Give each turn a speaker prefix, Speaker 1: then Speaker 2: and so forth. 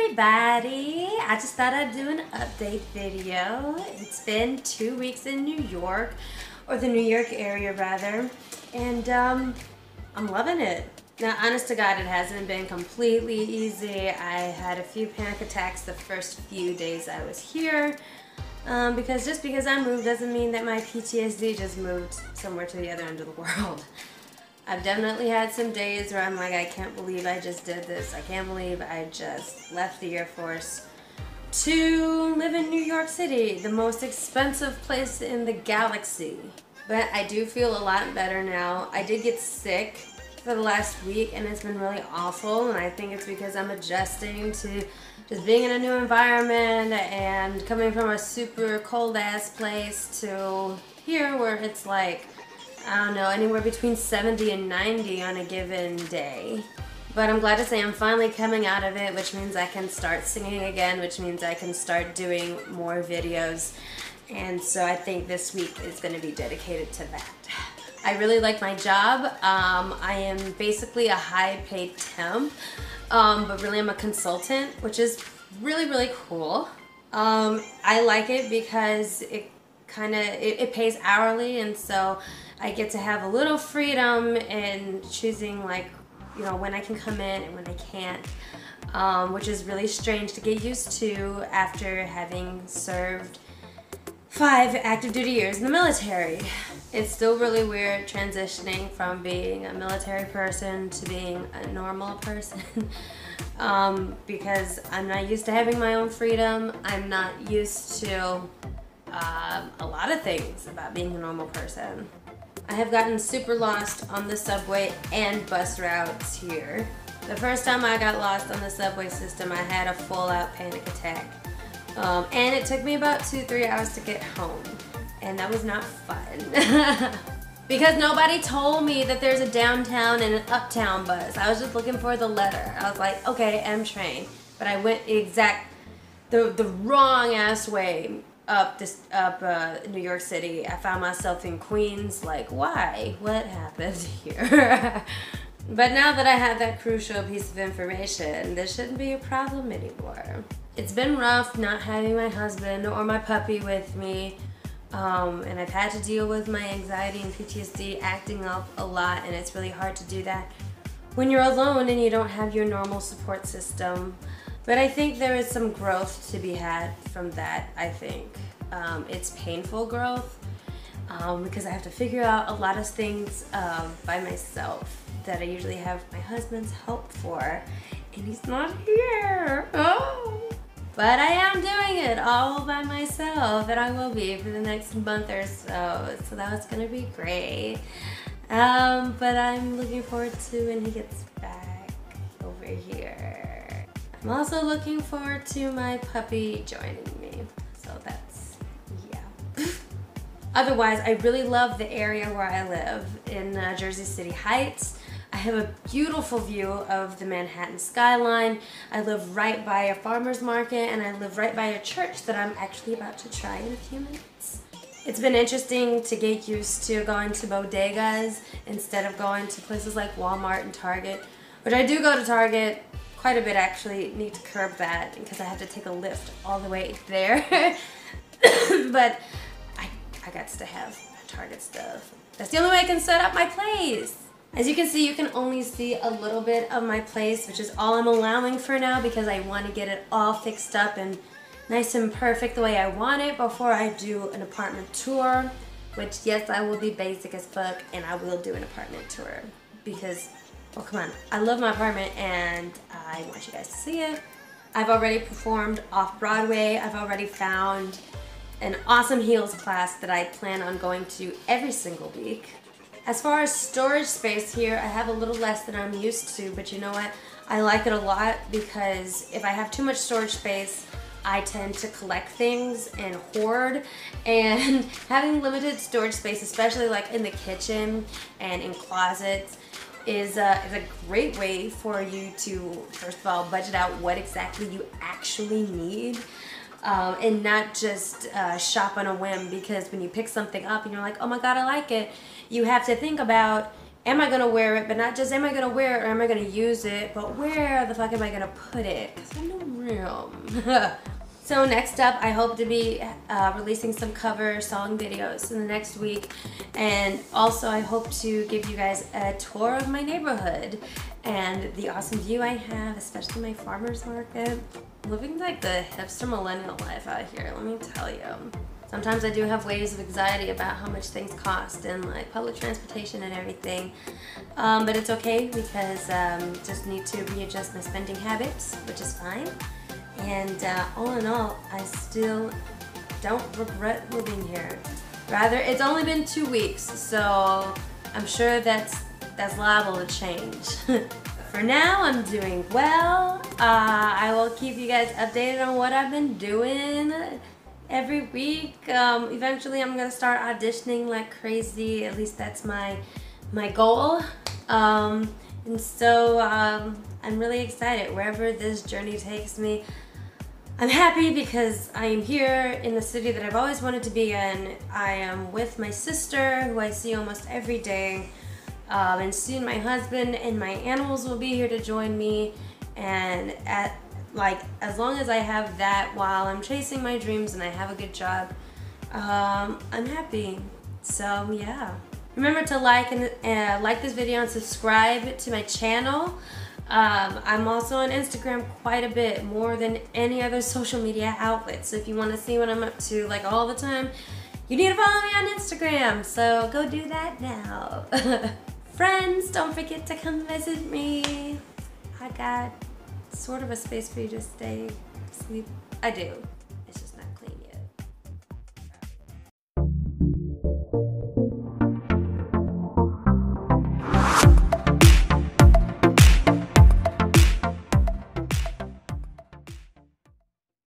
Speaker 1: everybody! I just thought I'd do an update video. It's been 2 weeks in New York, or the New York area rather, and I'm loving it. Now, honest to God, it hasn't been completely easy. I had a few panic attacks the first few days I was here, because just because I moved doesn't mean that my PTSD just moved somewhere to the other end of the world. I've definitely had some days where I'm like, I can't believe I just did this. I can't believe I just left the Air Force to live in New York City, the most expensive place in the galaxy. But I do feel a lot better now. I did get sick for the last week and it's been really awful, and I think it's because I'm adjusting to just being in a new environment and coming from a super cold ass place to here where it's like, I don't know, anywhere between 70 and 90 on a given day. But I'm glad to say I'm finally coming out of it, which means I can start singing again, which means I can start doing more videos. And so I think this week is going to be dedicated to that. I really like my job. I am basically a high-paid temp, but really I'm a consultant, which is really cool. I like it because it pays hourly, and so I get to have a little freedom in choosing, like, you know, when I can come in and when I can't, which is really strange to get used to after having served 5 active duty years in the military. It's still really weird transitioning from being a military person to being a normal person because I'm not used to having my own freedom. I'm not used to a lot of things about being a normal person. I have gotten super lost on the subway and bus routes here. The first time I got lost on the subway system, I had a full-out panic attack. And it took me about 2-3 hours to get home. And that was not fun. Because nobody told me that there's a downtown and an uptown bus. I was just looking for the letter. I was like, okay, M train. But I went the wrong ass way up New York City. I found myself in Queens, like, why? What happened here? But now that I have that crucial piece of information, this shouldn't be a problem anymore. It's been rough not having my husband or my puppy with me, and I've had to deal with my anxiety and PTSD acting up a lot, and it's really hard to do that when you're alone and you don't have your normal support system. But I think there is some growth to be had from that, I think. It's painful growth because I have to figure out a lot of things by myself that I usually have my husband's help for, and he's not here. Oh. But I am doing it all by myself, and I will be for the next month or so, so that's gonna be great. But I'm looking forward to when he gets back over here. I'm also looking forward to my puppy joining me, so that's, yeah. Otherwise, I really love the area where I live in Jersey City Heights. I have a beautiful view of the Manhattan skyline. I live right by a farmer's market, and I live right by a church that I'm actually about to try in a few minutes. It's been interesting to get used to going to bodegas instead of going to places like Walmart and Target, which I do go to Target quite a bit actually. Need to curb that because I have to take a lift all the way there. But I got to have Target stuff. That's the only way I can set up my place. As you can see, you can only see a little bit of my place, which is all I'm allowing for now because I want to get it all fixed up and nice and perfect the way I want it before I do an apartment tour, which, yes, I will be basic as fuck, and I will do an apartment tour because, well, come on, I love my apartment and I want you guys to see it. I've already performed off-Broadway. I've already found an awesome heels class that I plan on going to every single week. As far as storage space here, I have a little less than I'm used to, but you know what? I like it a lot because if I have too much storage space, I tend to collect things and hoard, and having limited storage space, especially like in the kitchen and in closets, is a great way for you to, first of all, budget out what exactly you actually need. And not just shop on a whim, because when you pick something up and you're like, oh my god, I like it, you have to think about, am I gonna wear it, but not just am I gonna wear it or am I gonna use it, but where the fuck am I gonna put it? Because I have no room. So next up, I hope to be releasing some cover song videos in the next week. And also I hope to give you guys a tour of my neighborhood and the awesome view I have, especially my farmer's market. Living like the hipster millennial life out here, let me tell you. Sometimes I do have waves of anxiety about how much things cost and like public transportation and everything. But it's okay because just need to readjust my spending habits, which is fine. And all in all, I still don't regret moving here. Rather, it's only been 2 weeks, so I'm sure that's liable to change. For now, I'm doing well. I will keep you guys updated on what I've been doing every week. Eventually, I'm gonna start auditioning like crazy. At least that's my goal. And so I'm really excited wherever this journey takes me. I'm happy because I am here in the city that I've always wanted to be in. I am with my sister, who I see almost every day, and soon my husband and my animals will be here to join me. And as long as I have that while I'm chasing my dreams and I have a good job, I'm happy. So yeah, remember to like this video and subscribe to my channel. I'm also on Instagram quite a bit, more than any other social media outlet. So if you want to see what I'm up to like all the time, you need to follow me on Instagram. So go do that now. Friends, don't forget to come visit me. I got sort of a space for you to stay, sleep. I do.